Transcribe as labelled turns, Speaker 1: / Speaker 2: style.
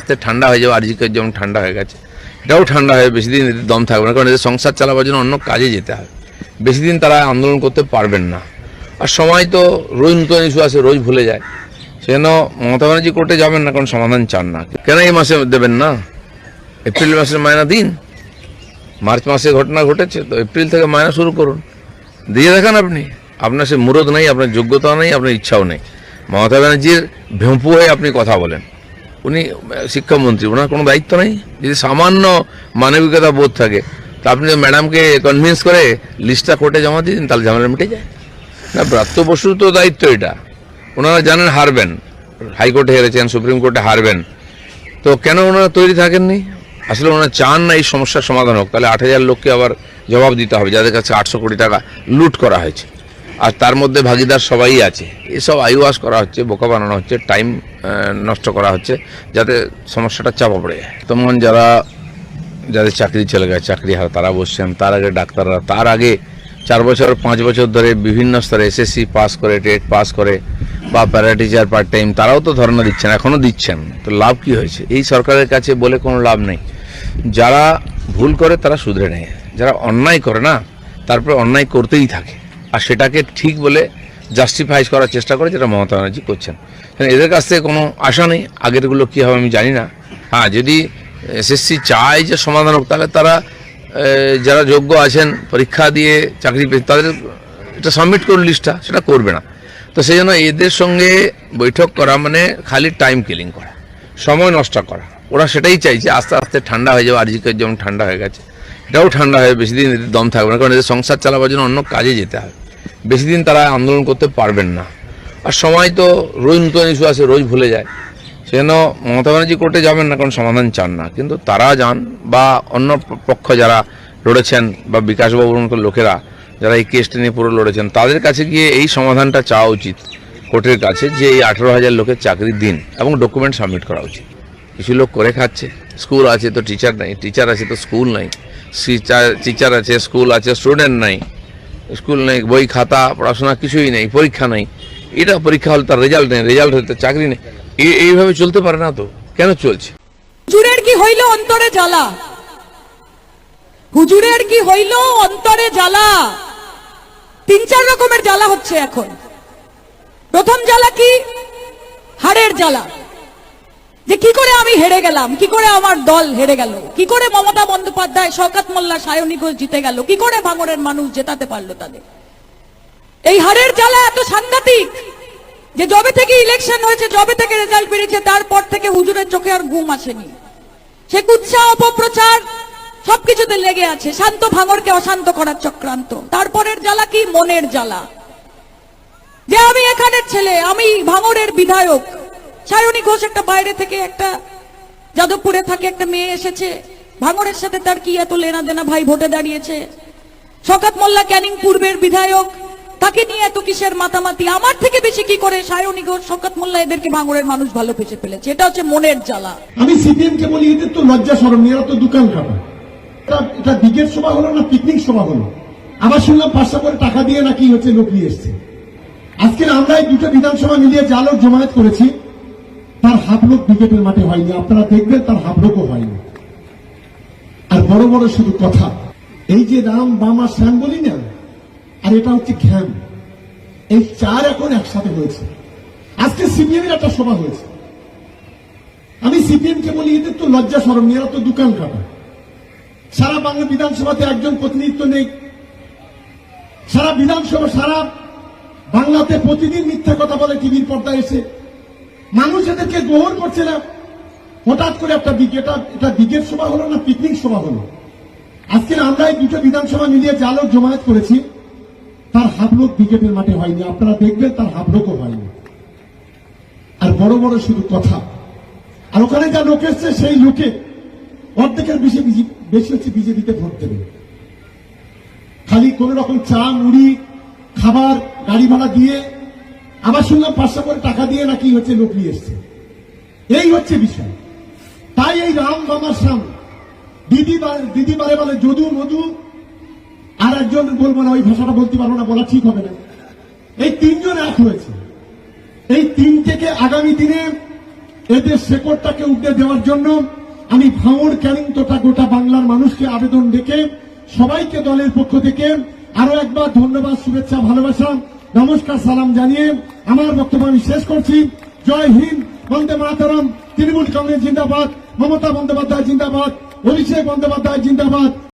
Speaker 1: আস্তে ঠান্ডা হয়ে যাবে, আরজিকের যেমন ঠান্ডা হয়ে গেছে, এটাও ঠান্ডা হয়ে বেশি দিন এদের দম থাকবে না, কারণ এদের সংসার চালাবার জন্য অন্য কাজে যেতে হবে। বেশি দিন তারা আন্দোলন করতে পারবেন না। আর সময় তো রোজ নতুন ইস্যু আসে, রোজ ভুলে যায়। সেজন্য মমতা ব্যানার্জি কোর্টে যাবেন না, কারণ সমাধান চান না। কেন এই মাসে দেবেন না? এপ্রিল মাসের মায়না দিন। মার্চ মাসে ঘটনা ঘটেছে, তো এপ্রিল থেকে মায়না শুরু করুন, দিয়ে দেখান। আপনার সে মুরদ নেই, আপনার যোগ্যতা নেই, আপনার ইচ্ছাও নেই। মমতা ব্যানার্জির ভেঁপু হয়ে আপনি কথা বলেন। উনি শিক্ষামন্ত্রী, ওনার কোনো দায়িত্ব নেই? যদি সামান্য মানবিকতা বোধ থাকে, তা আপনি ম্যাডামকে কনভিন্স করে লিস্টটা কোর্টে জমা দিয়ে দিন, তাহলে ঝামেলা মিটে যায় না। ব্রাত্য বসুর তো দায়িত্ব এটা। ওনারা জানেন হারবেন, হাইকোর্টে হেরেছেন, সুপ্রিম কোর্টে হারবেন, তো কেন ওনারা তৈরি থাকেননি? আসলে ওনারা চান না এই সমস্যার সমাধান হোক। তাহলে 8,000 লোককে আবার জবাব দিতে হবে, যাদের কাছে 800 কোটি টাকা লুট করা হয়েছে, আর তার মধ্যে ভাগিদার সবাই আছে। এসব আইওয়াশ করা হচ্ছে, বোকা বানানো হচ্ছে, টাইম নষ্ট করা হচ্ছে, যাতে সমস্যাটা চাপা পড়ে যায়। তখন যাদের চাকরি চলে গেছে, চাকরি হারা, তারা বসছেন। তার আগে ডাক্তাররা, তার আগে 4 বছর 5 বছর ধরে বিভিন্ন স্তরে এসএসসি পাস করে, টেট পাস করে, বা প্যারা টিচার পার্ট টাইম, তারাও তো ধর্ণা দিচ্ছেন, এখনও দিচ্ছেন। তো লাভ কি হয়েছে? এই সরকারের কাছে বলে কোনো লাভ নেই। যারা ভুল করে তারা শুধরে নেয়, যারা অন্যায় করে না, তারপরে অন্যায় করতেই থাকে, আর সেটাকে ঠিক বলে জাস্টিফাই করার চেষ্টা করে, যেটা মমতা ব্যানার্জি করছেন। এদের কাছ থেকে কোনো আশা নেই। আগেরগুলো কী হবে আমি জানি না। হ্যাঁ, যদি এসএসসি চায় যে সমাধান হোক, তাহলে তারা যারা যোগ্য আছেন পরীক্ষা দিয়ে চাকরি পেয়ে তাদের এটা সাবমিট করুন লিস্টটা, সেটা করবে না। তো সেই জন্য এদের সঙ্গে বৈঠক করা মানে খালি টাইম কিলিং করা, সময় নষ্ট করা। ওরা সেটাই চাইছে আস্তে আস্তে ঠান্ডা হয়ে যাবে, আরজিকের যেমন ঠান্ডা হয়ে গেছে, এটাও ঠান্ডা হয়ে বেশি দিন এদের দম থাকবে না, কারণ এদের সংসার চালাবার জন্য অন্য কাজে যেতে হবে। বেশি দিন তারা আন্দোলন করতে পারবেন না। আর সময় তো রোজ নতুন ইস্যু আসে, রোজ ভুলে যায়। সেজন্য মমতা ব্যানার্জি কোর্টে যাবেন না, কারণ সমাধান চান না। কিন্তু তারা যান, বা অন্য পক্ষ যারা লড়েছেন, বা বিকাশবাবুর মতো লোকেরা যারা এই কেসটা নিয়ে পুরো লড়েছেন, তাদের কাছে গিয়ে এই সমাধানটা চাওয়া উচিত কোর্টের কাছে, যে এই 18,000 লোকের চাকরি দিন এবং ডকুমেন্ট সাবমিট করা উচিত। কিছু লোক করে খাচ্ছে, স্কুল আছে তো টিচার নেই, টিচার আছে তো স্কুল নেই, টিচার আছে স্কুল আছে, স্টুডেন্ট নাই, স্কুল নেই, বই খাতা পড়াশোনা কিছুই নেই, পরীক্ষা নেই। এটা পরীক্ষা হলে তার রেজাল্ট নেই, রেজাল্ট হলে তার চাকরি নেই। এইভাবে চলতে পারে না। তো কেন চলছে?
Speaker 2: হুজুরের কি হইল অন্তরে জ্বালা, হুজুরের কি হইল অন্তরে জ্বালা। 3-4 রকমের জ্বালা হচ্ছে এখন। প্রথম জ্বালা কি? হারের জ্বালা, যে কি করে আমি হেরে গেলাম, কি করে আমার দল হেরে গেল, কি করে মমতা বন্দ্যোপাধ্যায়, শওকত মোল্লা, সায়নী ঘোষ জিতে গেল, কি করে ভাঙড়ের মানুষ জেতাতে পারলো তাদের। এই হারের জ্বালা এত সাংঘাতিক যে যবে থেকে ইলেকশন হয়েছে, যবে থেকে রেজাল্ট বেরিয়েছে, তারপর থেকে হুজুরের চোখে আর ঘুম আসেনি। সে কুৎসা, অপপ্রচার সবকিছুতে লেগে আছে, শান্ত ভাঙড়কে অশান্ত করার চক্রান্ত। তারপরের জ্বালা কি? মনের জ্বালা, যে আমি এখানের ছেলে, আমি ভাঙড়ের বিধায়ক। সায়নী ঘোষ একটা বাইরে থেকে, একটা যাদবপুরে থাকে একটা মেয়ে এসেছে, ভাঙড়ের সাথে তার কি এত লেনা দেনা, ভাই ভোটে দাঁড়িয়েছে। শওকত মোল্লা ক্যানিং পূর্বের বিধায়ক, তাকে নিয়ে এত কিসের মাতামাতি। আমার থেকে বেশি কি করে সায়নী ঘোষ, শওকত মোল্লা এদেরকে ভাঙড়ের মানুষ ভালো পেছে ফেলেছে। এটা হচ্ছে মনের জ্বালা।
Speaker 3: আমি সিপিএম কে বলি, এদের তো লজ্জা শরম নেই, এরা তো দোকান কাটা। এটা ব্রিগেড সভা হলো না পিকনিক সভা হলো? আবার শুনলাম 500 করে টাকা দিয়ে নাকি হচ্ছে লোক নিয়ে এসছে। আজকে আমরা এই দুটো বিধানসভা মিলিয়ে যা লোক জমায়েত করেছি, তার হাফ লোক ব্রিগেডের মাঠে হয়নি। আপনারা দেখবেন তার হাফ লোকও হয়নি। আর বড় বড় শুধু কথা। এই যে রাম বাম আর শ্যাম বলি না, আর এটা হচ্ছে ঘ্যাম, এই 4 এখন একসাথে হয়েছে। আজকে সিপিএম এর একটা সভা হয়েছে। আমি সিপিএম কে বলি, এদের তো লজ্জা শরম নেই, এরা তো দোকান কাটা। সারা বাংলা বিধানসভাতে একজন প্রতিনিধিত্ব নেই। সারা বিধানসভা, সারা বাংলাতে প্রতিদিন মিথ্যা কথা বলে টিভির পর্দায় এসে। মানুষ এদেরকে গ্রহণ করছে না। হঠাৎ করে একটা এটা ব্রিগেড সভা হলো না পিকনিক সভা হলো? আজকে আমরা এই দুটো বিধানসভা মিলিয়ে যা লোক জমায়েত করেছি, তার হাফ লোক ব্রিগেডের মাঠে হয়নি। আপনারা দেখবেন তার হাফ লোকও হয়নি। আর বড় বড় শুধু কথা। আর ওখানে যা লোক এসছে, সেই লোকে অর্ধেকের বেশি হচ্ছে বিজেপিতে ভোট দেবে। খালি কোন রকম চা মুড়ি খাবার গাড়ি ভাড়া দিয়ে, আবার শুনলাম 500 করে টাকা দিয়ে নাকি হচ্ছে লোক নিয়ে এসছে। এই হচ্ছে বিষয়। তাই এই রাম বামার সাম, দিদি বারে বলে যদু মধু, আর একজন বলবো না, ওই ভাষাটা বলতে পারবো না, বলা ঠিক হবে না। এই 3 জন এক হয়েছে। এই 3 থেকে আগামী দিনে এদের শেকড়টাকে উঠে দেওয়ার জন্য আমি ভাঙড় ক্যানিং তথা গোটা বাংলার মানুষকে আবেদন ডেকে সবাইকে দলের পক্ষ থেকে আরো একবার ধন্যবাদ, শুভেচ্ছা, ভালোবাসা, নমস্কার, সালাম জানিয়ে আমার বক্তব্য আমি শেষ করছি। জয় হিন্দ, বন্দে মাতরম, তৃণমূল কংগ্রেস জিন্দাবাদ, মমতা বন্দ্যোপাধ্যায় জিন্দাবাদ, অভিষেক বন্দ্যোপাধ্যায় জিন্দাবাদ।